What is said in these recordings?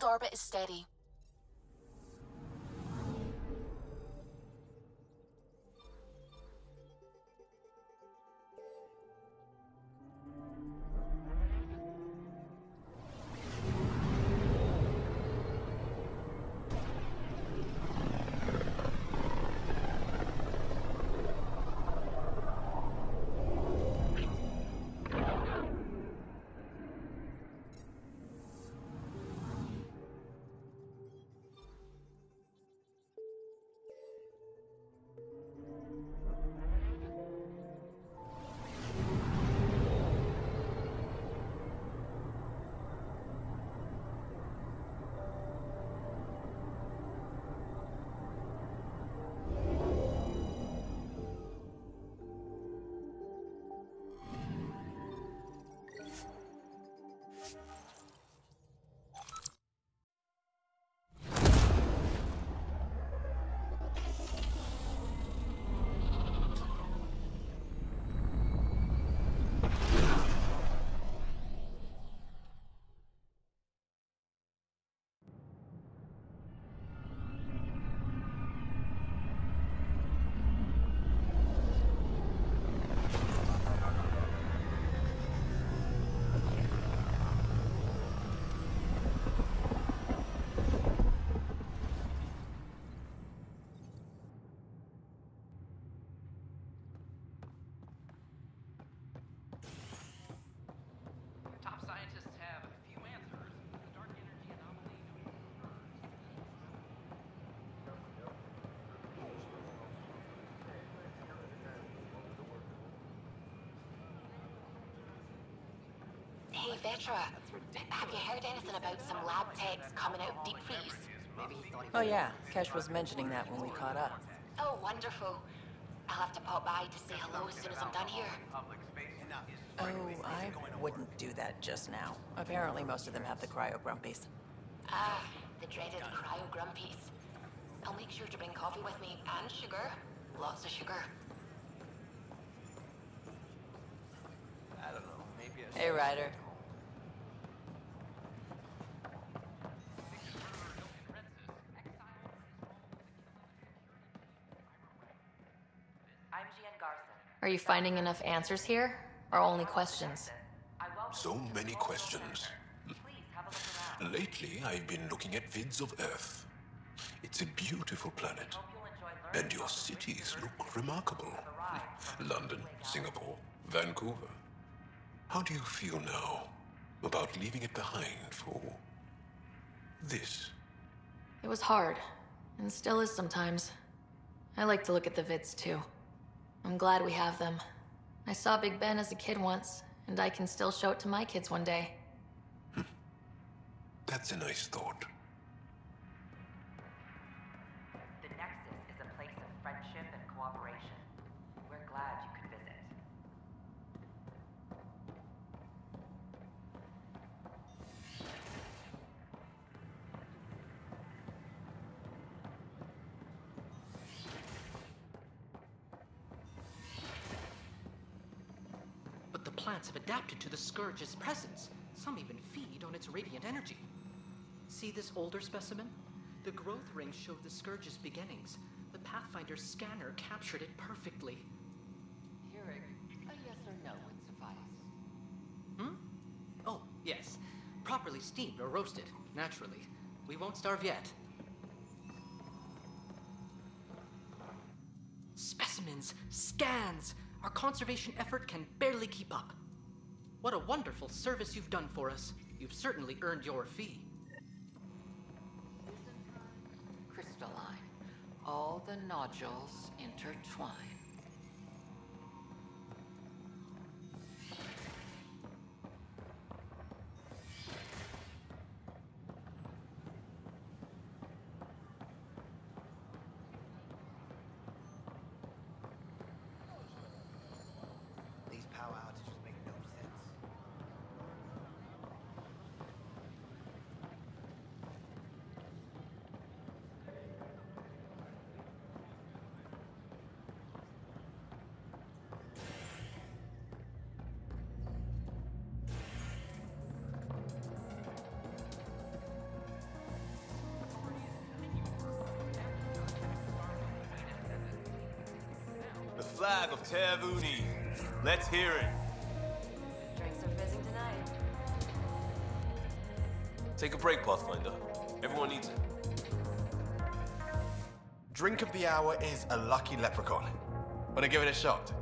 Hold orbit is steady. Hey, Vetra, have you heard anything about some lab techs coming out of deep freeze? Oh yeah, Kesh was mentioning that when we caught up. Oh, wonderful. I'll have to pop by to say hello as soon as I'm done here. Oh, I wouldn't do that just now. Apparently most of them have the cryo-grumpies. Ah, the dreaded cryo-grumpies. I'll make sure to bring coffee with me, and sugar. Lots of sugar. I don't know, maybe I should... Hey, Ryder. Are you finding enough answers here, or only questions? So many questions. Lately, I've been looking at vids of Earth. It's a beautiful planet. And your cities look remarkable. London, Singapore, Vancouver. How do you feel now about leaving it behind for this? It was hard, and still is sometimes. I like to look at the vids too. I'm glad we have them. I saw Big Ben as a kid once, and I can still show it to my kids one day. That's a nice thought. The Nexus is a place of friendship and cooperation. We're glad you could visit. But the plants have adapted to the Scourge's presence. Some even feed on its radiant energy. See this older specimen? The growth rings showed the Scourge's beginnings. The Pathfinder's scanner captured it perfectly. Hearing a yes or no would suffice. Hmm? Oh, yes. Properly steamed or roasted, naturally. We won't starve yet. Specimens! Scans! Our conservation effort can barely keep up. What a wonderful service you've done for us. You've certainly earned your fee. Crystalline. All the nodules intertwine. These power outages make no sense. flag of Tervuni. Let's hear it. Drinks are fizzing tonight. Take a break, Pathfinder. Everyone needs it. Drink of the hour is a lucky leprechaun. Wanna give it a shot?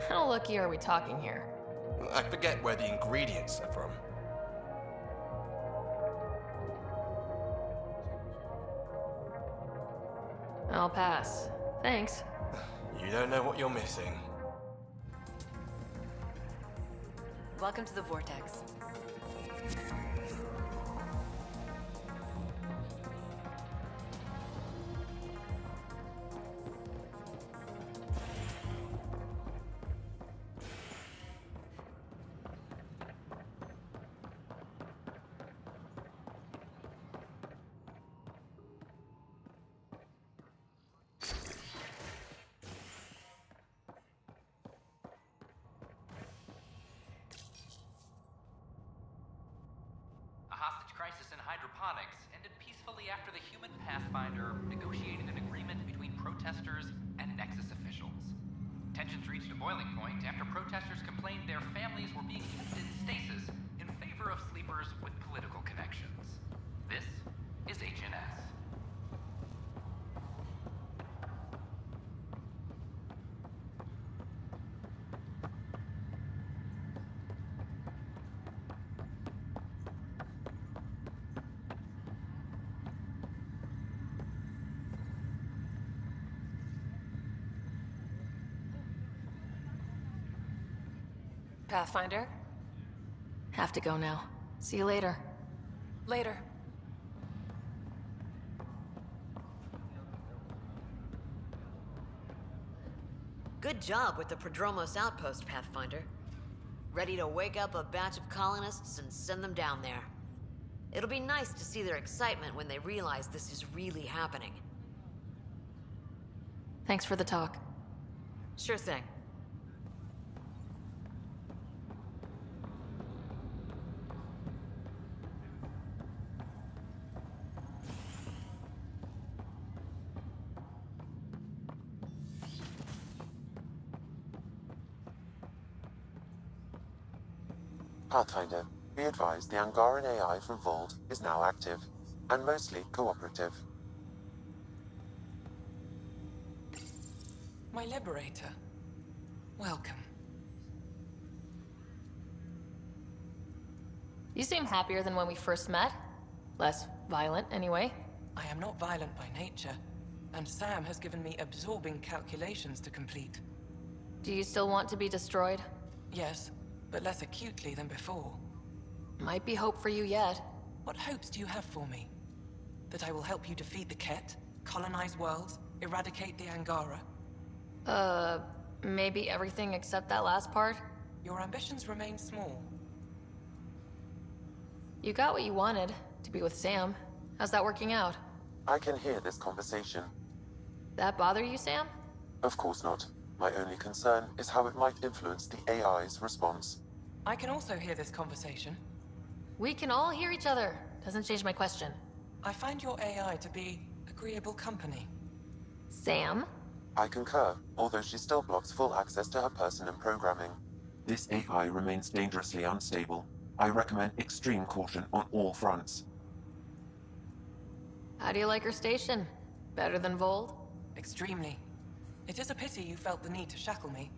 How lucky are we talking here? I forget where the ingredients are from. I'll pass. Thanks. You don't know what you're missing. Welcome to the Vortex. Crisis in hydroponics ended peacefully after the human Pathfinder negotiated an agreement between protesters and Nexus officials. Tensions reached a boiling point after protesters complained their families were being kept in stasis in favor of sleepers with political connections. This is HNS. Pathfinder? Have to go now. See you later. Later. Good job with the Prodromos outpost, Pathfinder. Ready to wake up a batch of colonists and send them down there. It'll be nice to see their excitement when they realize this is really happening. Thanks for the talk. Sure thing. Pathfinder, be advised the Angaran AI from Vault is now active, and mostly cooperative. My liberator. Welcome. You seem happier than when we first met. Less violent, anyway. I am not violent by nature, and Sam has given me absorbing calculations to complete. Do you still want to be destroyed? Yes, but less acutely than before. Might be hope for you yet. What hopes do you have for me? That I will help you defeat the Ket, colonize worlds, eradicate the Angara? Maybe everything except that last part? Your ambitions remain small. You got what you wanted, to be with Sam. How's that working out? I can hear this conversation. That bother you, Sam? Of course not. My only concern is how it might influence the AI's response. I can also hear this conversation. We can all hear each other. Doesn't change my question. I find your AI to be agreeable company. Sam? I concur, although she still blocks full access to her person and programming. This AI remains dangerously unstable. I recommend extreme caution on all fronts. How do you like her station? Better than Vold? Extremely. It is a pity you felt the need to shackle me.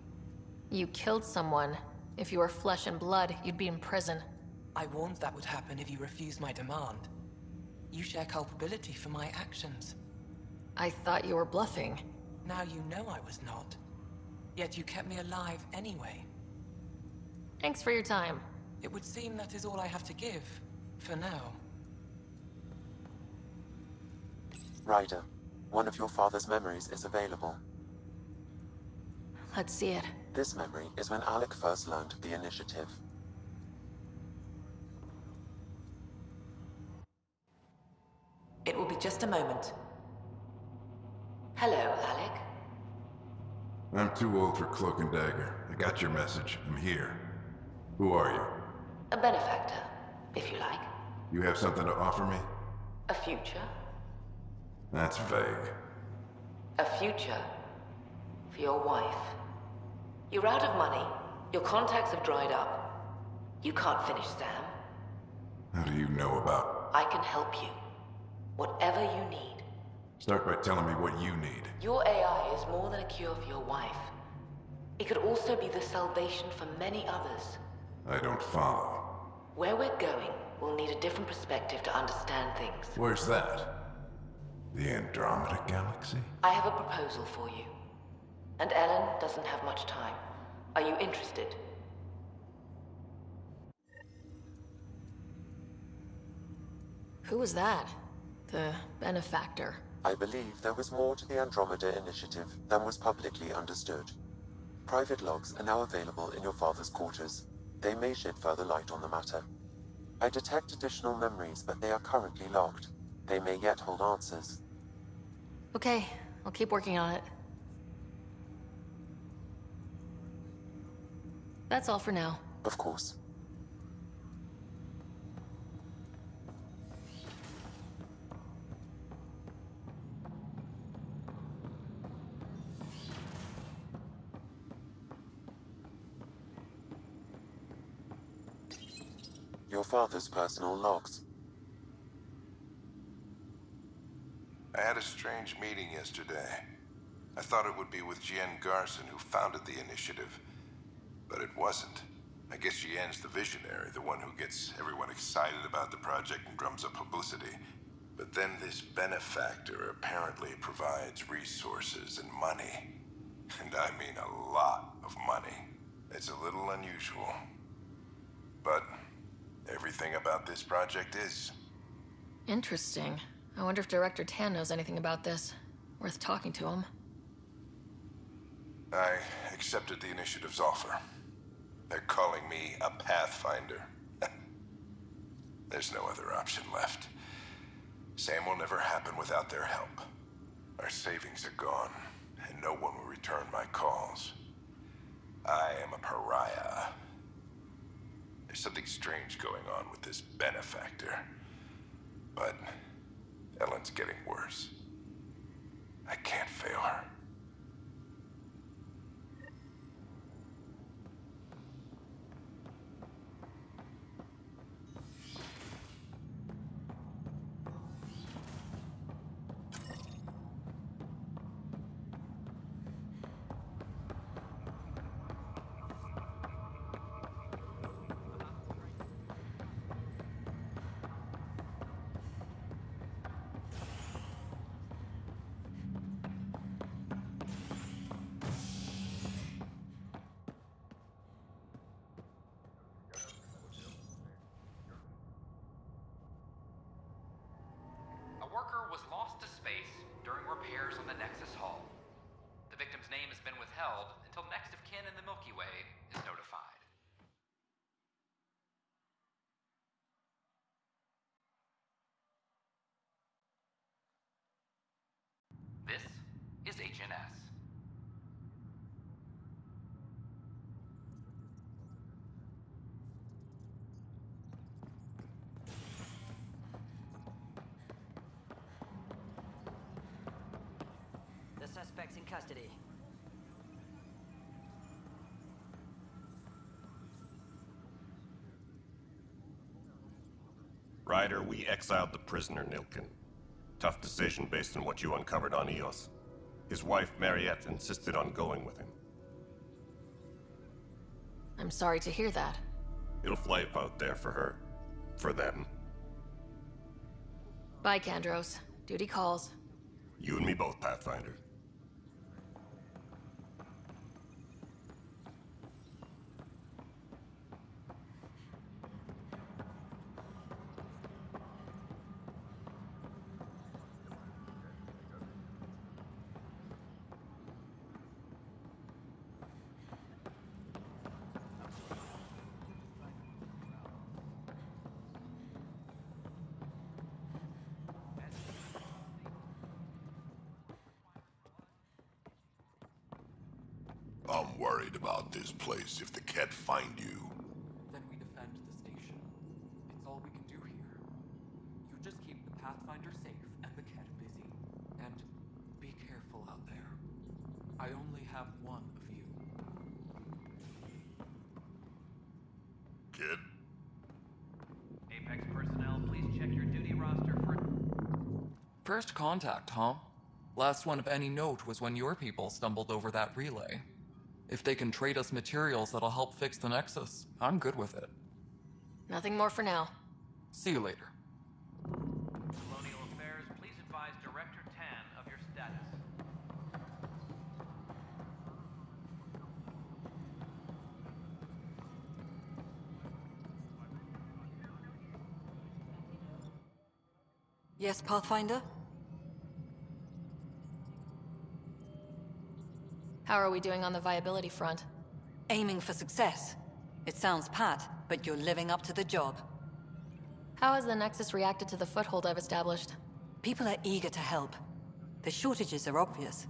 You killed someone. If you were flesh and blood, you'd be in prison. I warned that would happen if you refused my demand. You share culpability for my actions. I thought you were bluffing. Now you know I was not. Yet you kept me alive anyway. Thanks for your time. It would seem that is all I have to give, for now. Ryder, one of your father's memories is available. Let's see it. This memory is when Alec first learned of the initiative. It will be just a moment. Hello, Alec. I'm too old for Cloak and Dagger. I got your message. I'm here. Who are you? A benefactor, if you like. You have something to offer me? A future. That's vague. A future for your wife. You're out of money. Your contacts have dried up. You can't finish Sam. How do you know about... I can help you. Whatever you need. Start by telling me what you need. Your AI is more than a cure for your wife. It could also be the salvation for many others. I don't follow. Where we're going, we'll need a different perspective to understand things. Where's that? The Andromeda Galaxy? I have a proposal for you. And Ellen doesn't have much time. Are you interested? Who was that? The benefactor. I believe there was more to the Andromeda initiative than was publicly understood. Private logs are now available in your father's quarters. They may shed further light on the matter. I detect additional memories, but they are currently locked. They may yet hold answers. Okay, I'll keep working on it. That's all for now. Of course. Your father's personal logs. I had a strange meeting yesterday. I thought it would be with Jien Garson, who founded the initiative. But it wasn't. I guess Jien's the visionary, the one who gets everyone excited about the project and drums up publicity. But then this benefactor apparently provides resources and money. And I mean a lot of money. It's a little unusual. But everything about this project is. Interesting. I wonder if Director Tan knows anything about this. Worth talking to him. I accepted the initiative's offer. They're calling me a Pathfinder. There's no other option left. Sam will never happen without their help. Our savings are gone, and no one will return my calls. I am a pariah. There's something strange going on with this benefactor. But Ellen's getting worse. I can't fail her. A worker was lost to space during repairs on the Nexus hull. The victim's name has been withheld until next of kin in the Milky Way is notified. This is HNS. The suspect's in custody. Ryder, we exiled the prisoner, Nilkin. Tough decision based on what you uncovered on Eos. His wife, Mariette, insisted on going with him. I'm sorry to hear that. It'll fly out there for her. For them. Bye, Kandros. Duty calls. You and me both, Pathfinder. I'm worried about this place if the Ket find you. Then we defend the station. It's all we can do here. You just keep the Pathfinder safe and the Ket busy. And be careful out there. I only have one of you. First contact, huh? Last one of any note was when your people stumbled over that relay. If they can trade us materials that'll help fix the Nexus, I'm good with it. Nothing more for now. See you later. Colonial Affairs, please advise Director Tan of your status. Yes, Pathfinder? How are we doing on the viability front? Aiming for success. It sounds pat, but you're living up to the job. How has the Nexus reacted to the foothold I've established? People are eager to help. The shortages are obvious,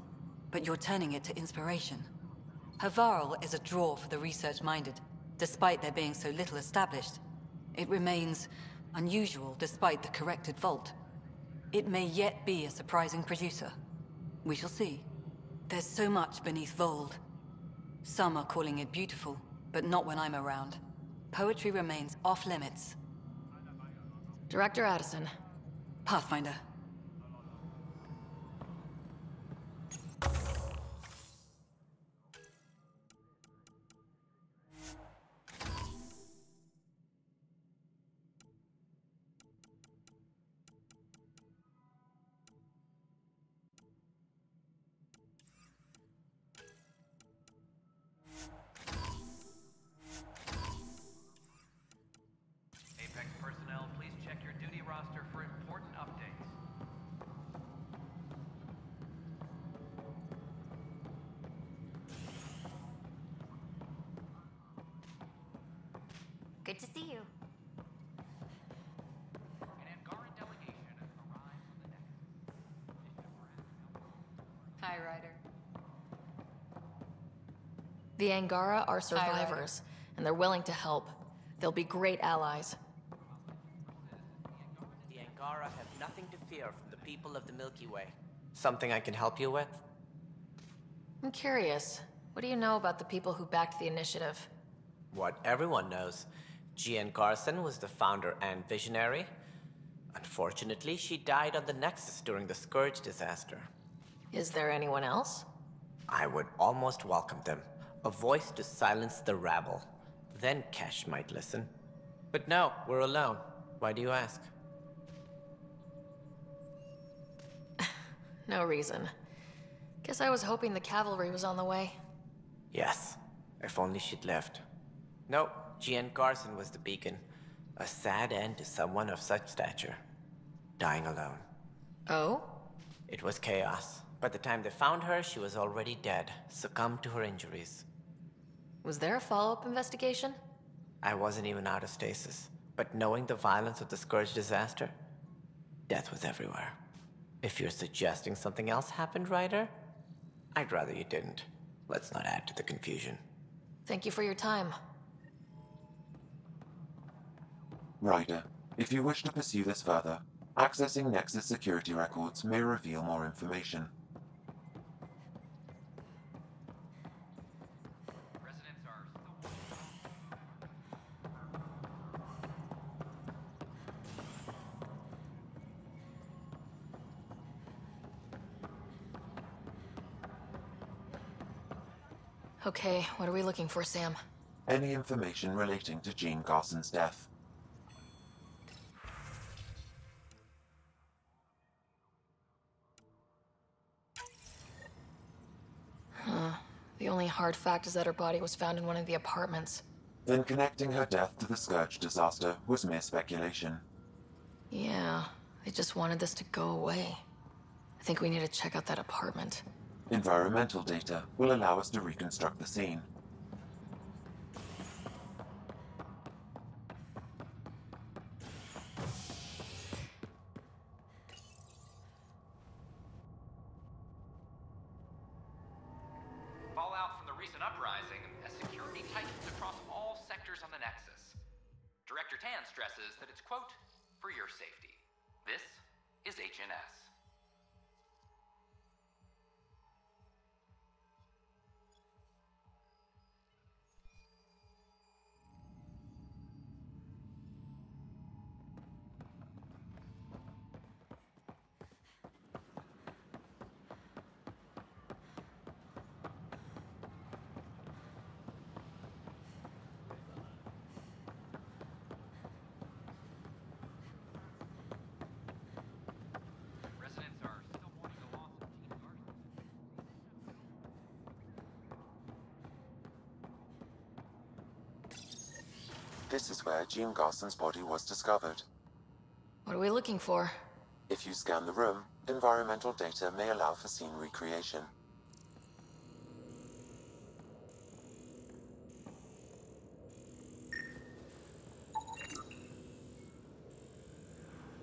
but you're turning it to inspiration. Havarl is a draw for the research-minded, despite there being so little established. It remains unusual despite the corrected vault. It may yet be a surprising producer. We shall see. There's so much beneath Vold. Some are calling it beautiful, but not when I'm around. Poetry remains off-limits. Director Addison. Pathfinder. Apex personnel, please check your duty roster for important updates. Good to see you. An Angaran delegation arrives on the Nexus. Hi, Ryder. The Angara are survivors, and they're willing to help. They'll be great allies. The Angara have nothing to fear from the people of the Milky Way. Something I can help you with? I'm curious. What do you know about the people who backed the initiative? What everyone knows. Jean Garson was the founder and visionary. Unfortunately, she died on the Nexus during the Scourge disaster. Is there anyone else? I would almost welcome them. A voice to silence the rabble. Then Kesh might listen. But no, we're alone. Why do you ask? No reason. Guess I was hoping the cavalry was on the way. Yes, if only she'd lived. Nope, Jean Garson was the beacon. A sad end to someone of such stature. Dying alone. Oh? It was chaos. By the time they found her, she was already dead, succumbed to her injuries. Was there a follow-up investigation? I wasn't even out of stasis, but knowing the violence of the Scourge disaster, death was everywhere. If you're suggesting something else happened, Ryder, I'd rather you didn't. Let's not add to the confusion. Thank you for your time. Ryder, if you wish to pursue this further, accessing Nexus security records may reveal more information. Residents are Okay, what are we looking for, Sam? Any information relating to Jean Garson's death. Huh. The only hard fact is that her body was found in one of the apartments. Then connecting her death to the Scourge disaster was mere speculation. Yeah, they just wanted this to go away. I think we need to check out that apartment. Environmental data will allow us to reconstruct the scene. fallout from the recent uprising as security tightens across all sectors on the Nexus. Director Tan stresses that it's, quote, for your safety. This is HNS. This is where Jean Garson's body was discovered. What are we looking for? If you scan the room, environmental data may allow for scene recreation.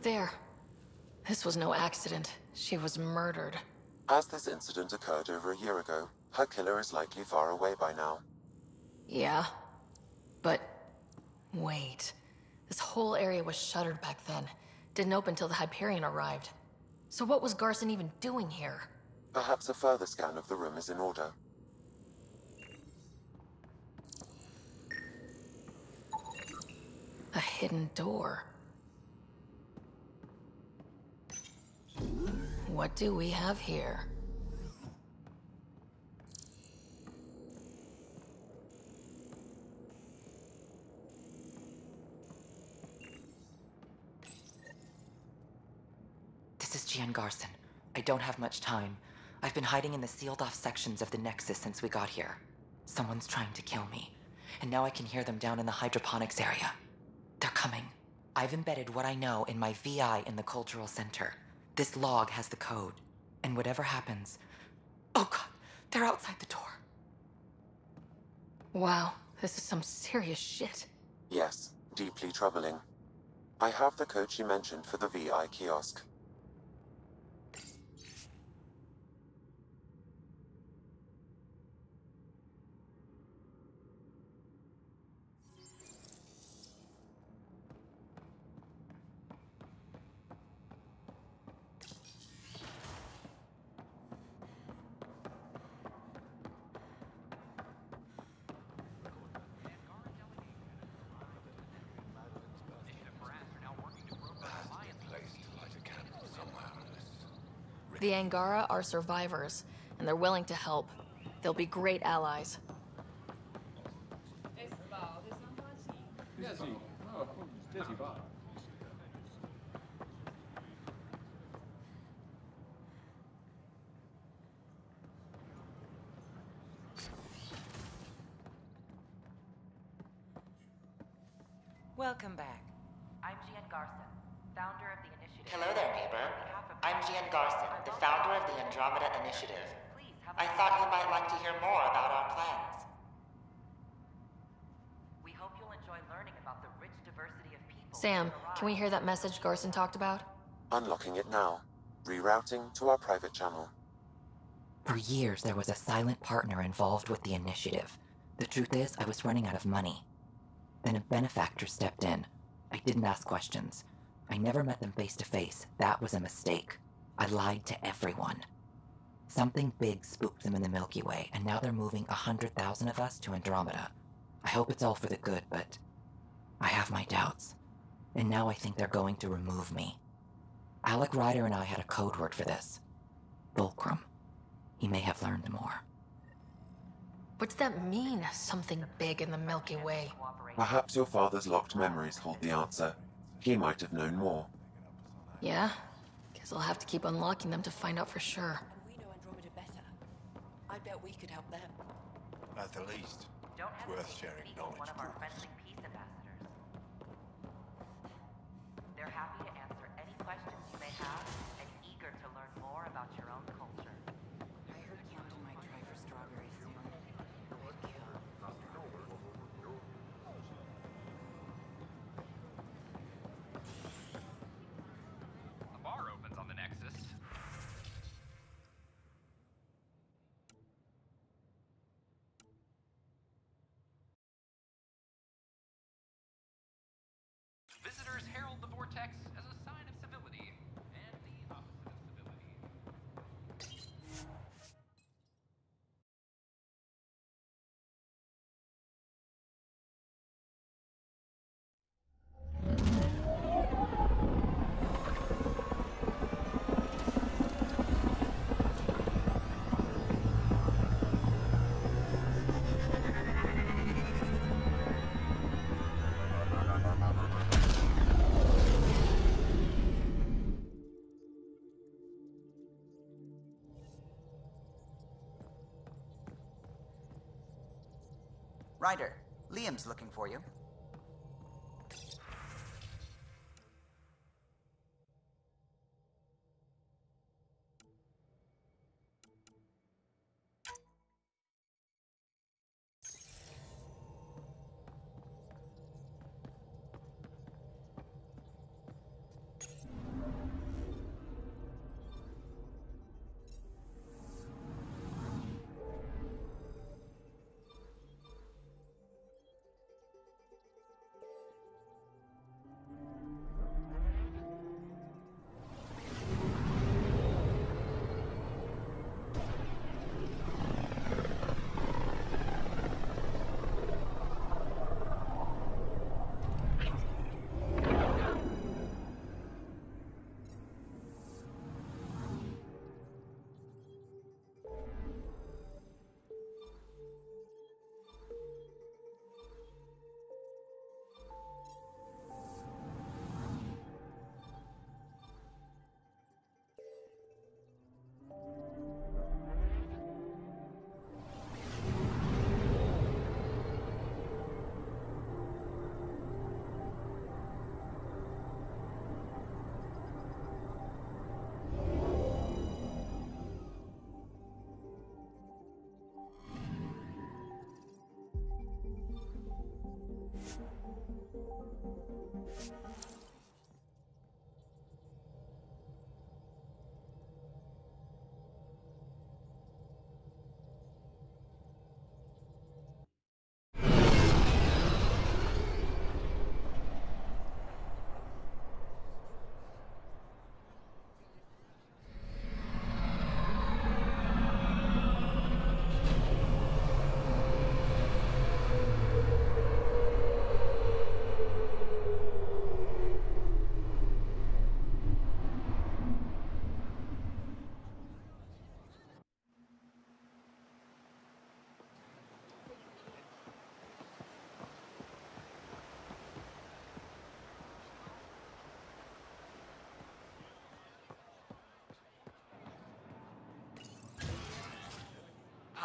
There. This was no accident. She was murdered. As this incident occurred over a year ago, her killer is likely far away by now. Yeah. But... wait. This whole area was shuttered back then. Didn't open till the Hyperion arrived. So what was Garson even doing here? Perhaps a further scan of the room is in order. A hidden door. What do we have here? This is Gian Garson. I don't have much time. I've been hiding in the sealed-off sections of the Nexus since we got here. Someone's trying to kill me, and now I can hear them down in the hydroponics area. They're coming. I've embedded what I know in my VI in the Cultural Center. This log has the code, and whatever happens... Oh god, they're outside the door. Wow, this is some serious shit. Yes, deeply troubling. I have the code she mentioned for the VI kiosk. The Angara are survivors, and they're willing to help. They'll be great allies. Welcome back. I'm Gian Garson, founder of the initiative. Hello there, neighbor. I'm Gian Garson, the founder of the Andromeda Initiative. I thought you might like to hear more about our plans. We hope you'll enjoy learning about the rich diversity of people. Sam, can we hear that message Garson talked about? Unlocking it now. Rerouting to our private channel. For years, there was a silent partner involved with the initiative. The truth is, I was running out of money. Then a benefactor stepped in. I didn't ask questions. I never met them face to face. That was a mistake. I lied to everyone. Something big spooked them in the Milky Way, and now they're moving 100,000 of us to Andromeda. I hope it's all for the good, but I have my doubts. And now I think they're going to remove me. Alec Ryder and I had a code word for this. Fulcrum. He may have learned more. What's that mean, something big in the Milky Way? Perhaps your father's locked memories hold the answer. He might have known more. Yeah? Guess I'll have to keep unlocking them to find out for sure. We know Andromeda better. I bet we could help them. At the least, it's worth sharing knowledge. One of our friendly peace ambassadors. They're happy to answer any questions you may have and eager to learn more about your own culture. I heard Camden might try for strawberries soon. The bar opens on the Nexus. Visitors herald the vortex as a sign of civility, and the opposite of civility. Ryder, Liam's looking for you.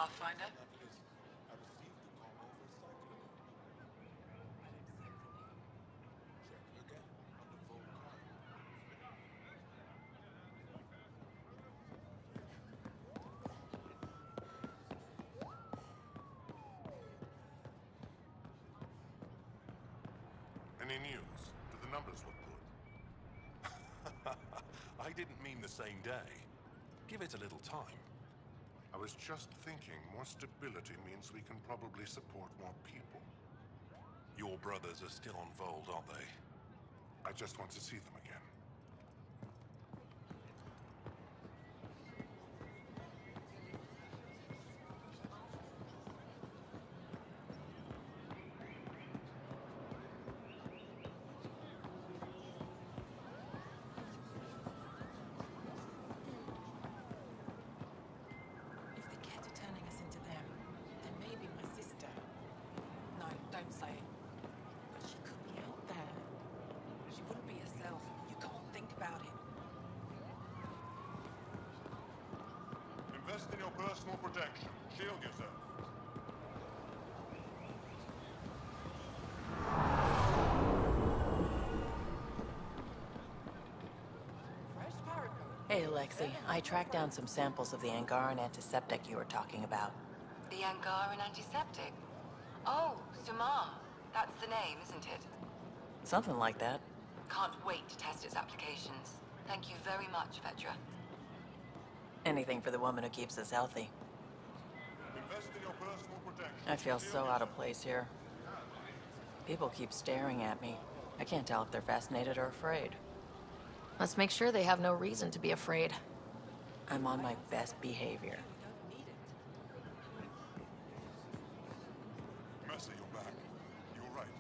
Pathfinder. Any news? Do the numbers look good? I didn't mean the same day. Give it a little time. I was just thinking more stability means we can probably support more people. Your brothers are still on Vold, aren't they? I just want to see them again. If the Ket are turning us into them, then maybe my sister... No, don't say it. But she could be out there. She wouldn't be herself. You can't think about it. Invest in your personal protection. Shield yourself. Hey, Lexi. I tracked down some samples of the Angaran antiseptic you were talking about. The Angaran antiseptic? Oh, Sumar. That's the name, isn't it? Something like that. Can't wait to test its applications. Thank you very much, Vedra. Anything for the woman who keeps us healthy. Invest in your personal protection. I feel so out of place here. People keep staring at me. I can't tell if they're fascinated or afraid. Let's make sure they have no reason to be afraid. I'm on my best behavior. Mercy, you're back. You're right.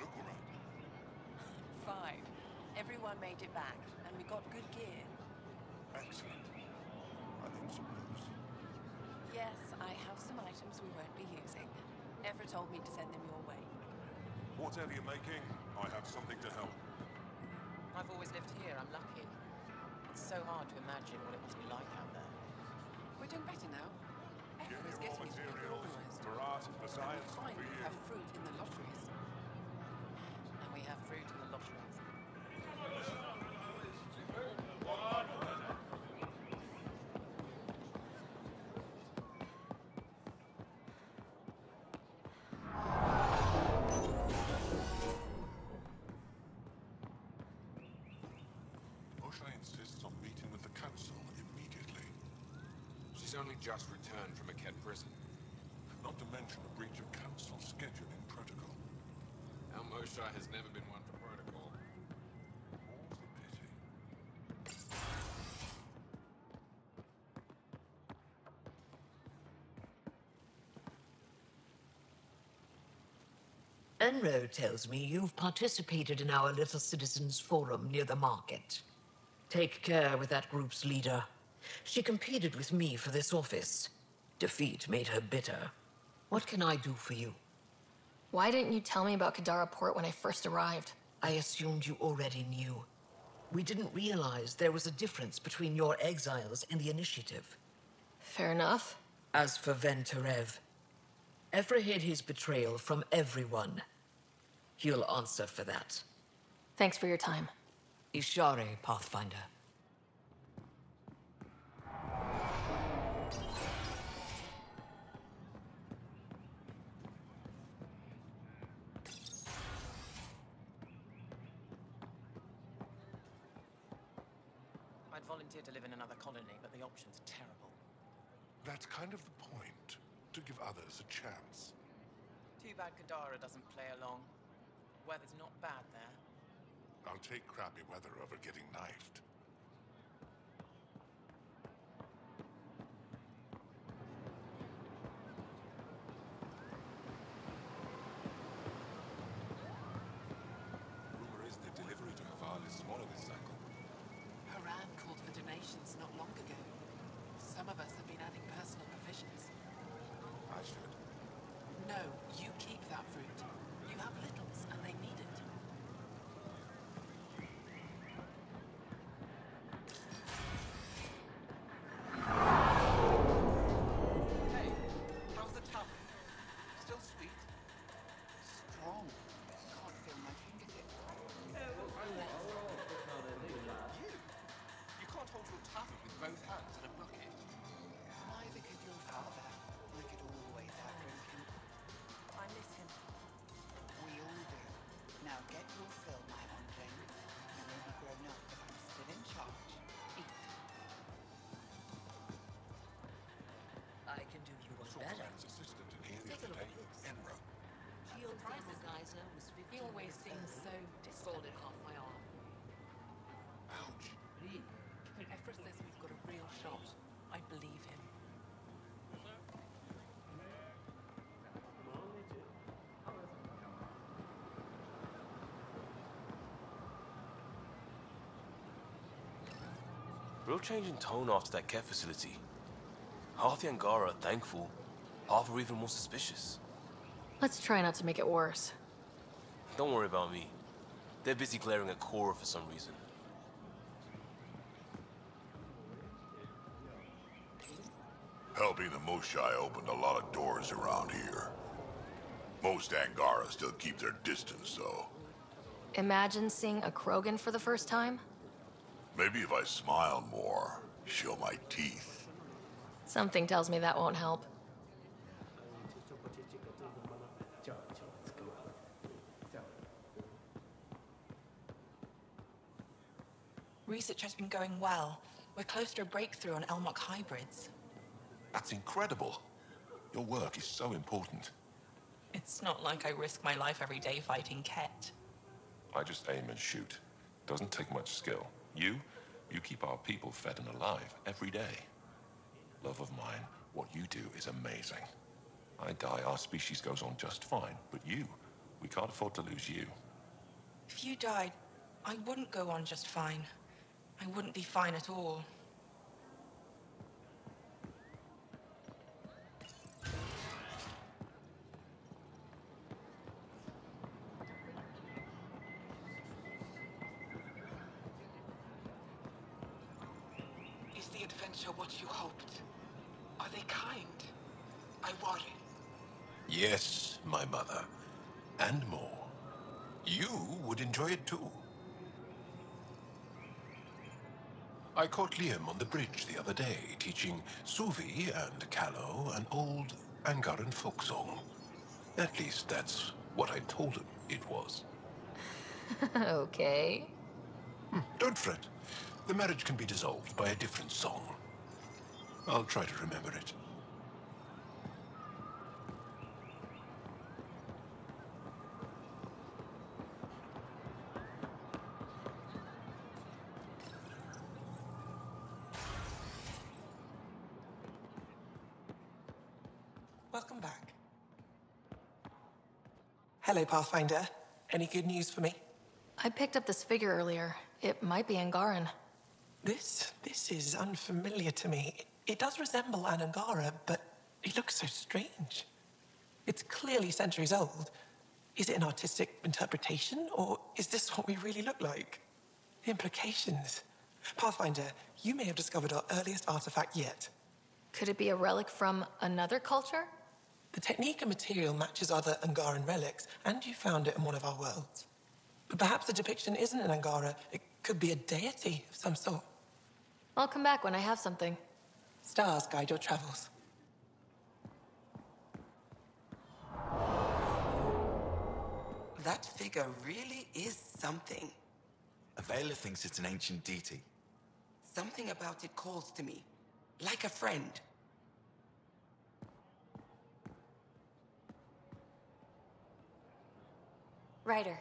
Look around. Fine. Everyone made it back, and we got good gear. Excellent. I don't suppose. Yes, I have some items we won't be using. Evra told me to send them your way. Whatever you're making, I have something to help. I've always lived here, I'm lucky. It's so hard to imagine what it must be like out there. We're doing better now. Give Everyone's me raw getting his food materials organised. for art, for science, Fine, for we you. have fruit in the lotteries. And we have fruit in the lotteries. Osha insists on meeting with the council immediately. She's only just returned from a Ket prison. Not to mention a breach of council scheduling protocol. Our Moshe has never been one for protocol. Enro tells me you've participated in our little citizens' forum near the market. Take care with that group's leader. She competed with me for this office. Defeat made her bitter. What can I do for you? Why didn't you tell me about Kadara Port when I first arrived? I assumed you already knew. We didn't realize there was a difference between your exiles and the Initiative. Fair enough. As for Venterev, Evra hid his betrayal from everyone. He'll answer for that. Thanks for your time. Ishare, Pathfinder. I'd volunteer to live in another colony, but the option's terrible. That's kind of the point. To give others a chance. Too bad Kadara doesn't play along. Weather's not bad there. I'll take crappy weather over getting knifed. Rumor is the delivery to Haval is smaller this cycle. Haran called for donations not long ago. Some of us have been adding personal provisions. I should. No, you keep that fruit. You have littles, and they need it. Hey, Sample guy's name was 15 He always minutes seems early. so distant. Folded off my arm. Ephra says we've got a real shot. I believe him. Real change in tone after that care facility. Half the Angara are thankful, half are even more suspicious. Let's try not to make it worse. Don't worry about me. They're busy glaring at Cora for some reason. Helping the Moshai opened a lot of doors around here. Most Angara still keep their distance, though. Imagine seeing a Krogan for the first time. Maybe if I smile more, show my teeth. Something tells me that won't help. Research has been going well. We're close to a breakthrough on Elmok hybrids. That's incredible. Your work is so important. It's not like I risk my life every day fighting Ket. I just aim and shoot. Doesn't take much skill. You keep our people fed and alive every day. Love of mine, what you do is amazing. I die, our species goes on just fine. But you, we can't afford to lose you. If you died, I wouldn't go on just fine. I wouldn't be fine at all. Is the adventure what you hoped? Are they kind? I worry. Yes, my mother. And more. You would enjoy it too. I caught Liam on the bridge the other day, teaching Suvi and Callow an old Angaran folk song. At least that's what I told him it was. Okay. Don't fret. The marriage can be dissolved by a different song. I'll try to remember it. Welcome back. Hello, Pathfinder. Any good news for me? I picked up this figure earlier. It might be Angaran. This is unfamiliar to me. It does resemble an Angara, but it looks so strange. It's clearly centuries old. Is it an artistic interpretation, or is this what we really look like? The implications. Pathfinder, you may have discovered our earliest artifact yet. Could it be a relic from another culture? The technique and material matches other Angaran relics, and you found it in one of our worlds. But perhaps the depiction isn't an Angara. It could be a deity of some sort. I'll come back when I have something. Stars guide your travels. That figure really is something. Avela thinks it's an ancient deity. Something about it calls to me, like a friend. Ryder.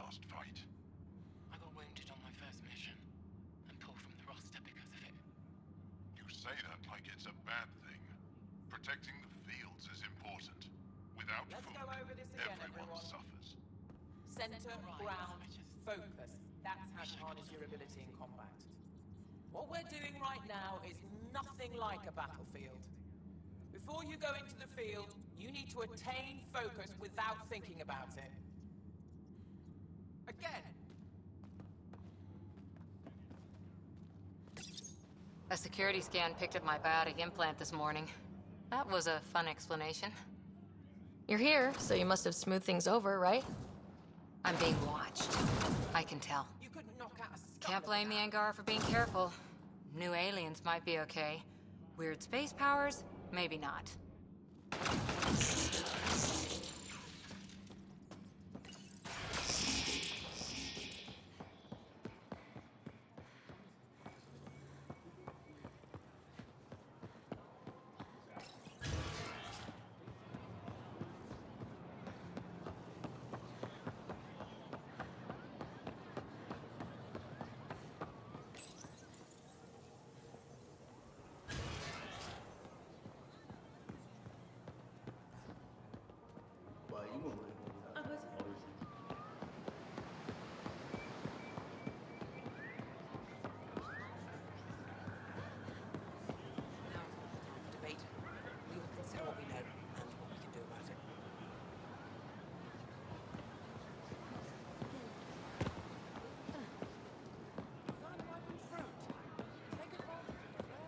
last fight. I got wounded on my first mission and pulled from the roster because of it. You say that like it's a bad thing. Protecting the fields is important. Without Let's food, go over this again, everyone everyone. suffers. Center, ground, focus. That's how to harness your ability in combat. What we're doing right now is nothing like a battlefield. Before you go into the field, you need to attain focus without thinking about it. Again! A security scan picked up my biotic implant this morning. That was a fun explanation. You're here, so you must have smoothed things over, right? I'm being watched. I can tell. You couldn't knock out a skull. Can't blame the Angara for being careful. New aliens might be okay. Weird space powers, maybe not. Debate. We will consider what we know and what we can do about it. Unripened fruit. Take advantage of it.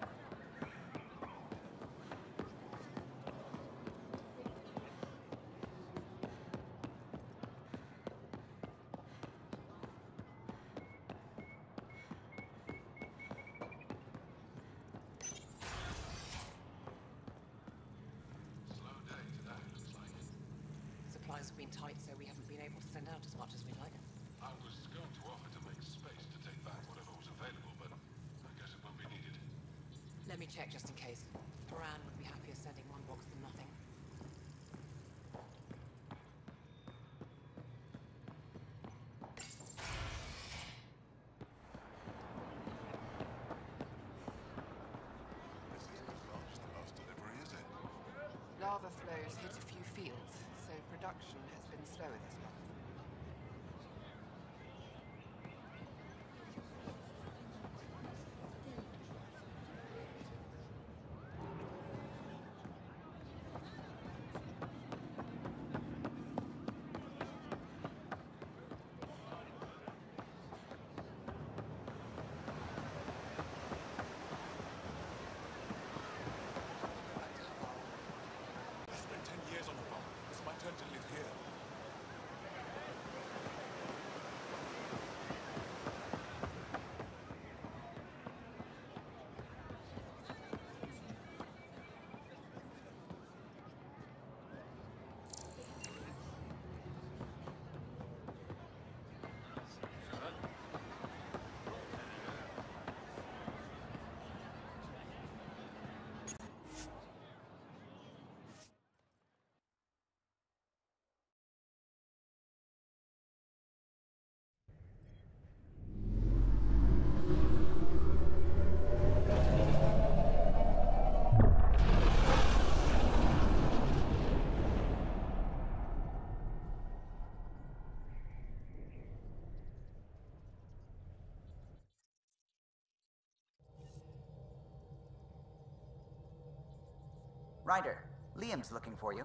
Supplies have been tight, so we haven't been able to send out as much as we'd like. I was going to offer to make space to take back whatever was available, but I guess it won't be needed. Let me check just in case. Moran would be happier sending one box than nothing. This isn't as large as the last delivery, is it? Lava flows hit a few fields, so production has been slower this month. I spent 10 years on the farm. It's my turn to live here. Ryder, Liam's looking for you.